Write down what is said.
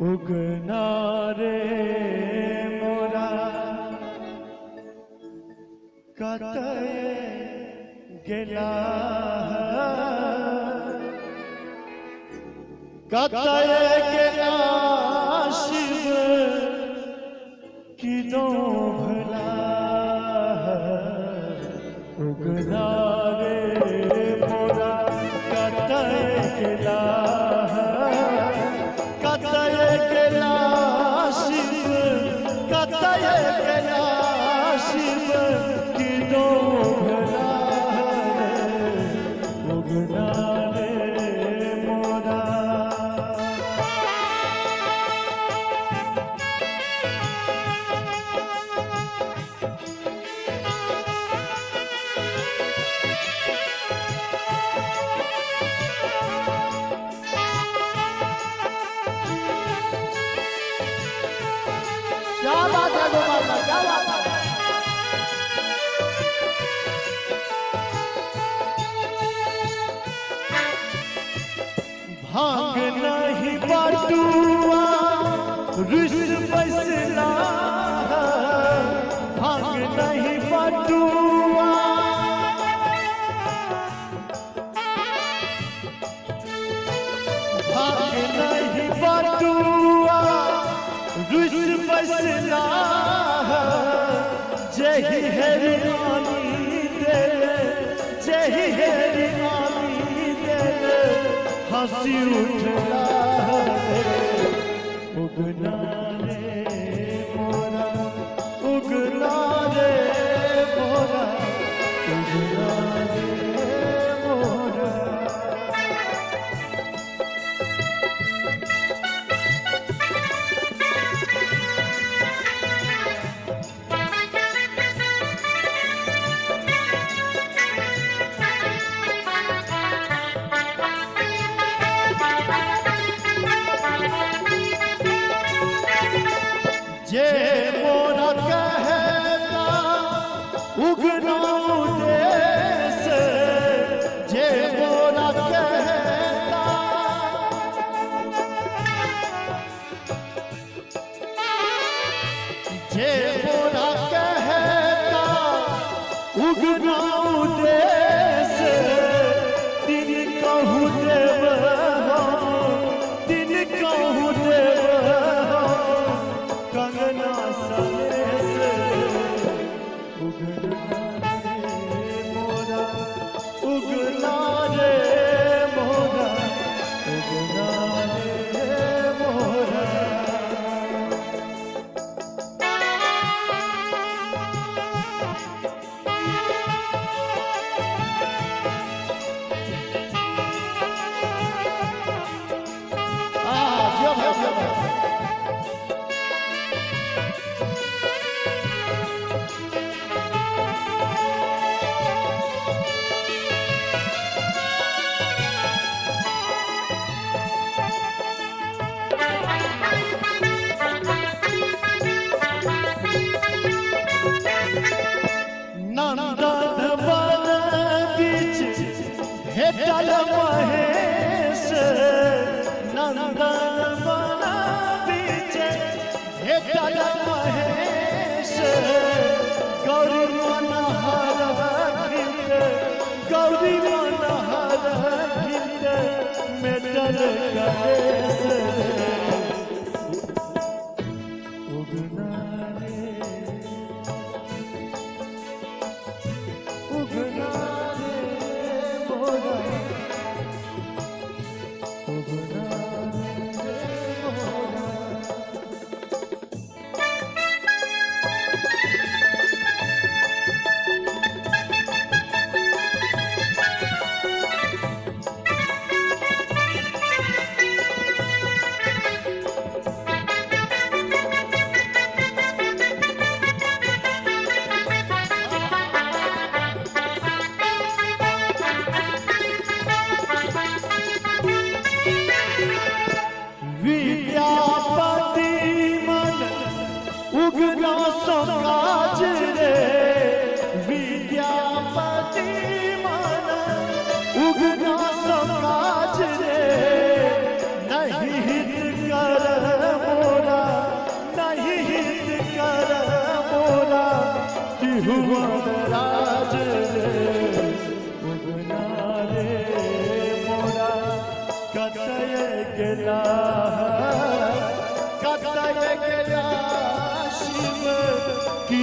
उगना रे मोरा कतय गेला कतय गेला शिव किदो भला उगना रे मोरा कतय गेला कतय गेला शिव कतय गेला शिव किदो भला उगना रे मोरा क्या बात है गोपाल भाई, क्या बात है। भांग नहीं बाटुआ रुस बसला भांग नहीं बाटुआ भांग नहीं बाटुआ रुस बसला जही हेरी रानी दे जही हेरी रानी दे हंसी उठला उगना रे मोरा उगना रे मोरा उगना रे मोरा जे मोरा कहता उगना देश जे मोरा कहता जे मोरा कहता उगना देश दिन कहूँ देव दिन कहूँ देव कंगना सलेस उगना रे मोरा उगना रे मोरा उगना रे मोरा नंदन वन बीच भेटल महेश नंदन वन बीच भेटल महेश गौरी मनहर खिल गौरी मनहर खिल मेटल गणेश उगना रे उगना रे मोरा उगना रे मोरा त्रिभुवन राज रे उगना रे मोरा कतय गेला कतय गेला शिव की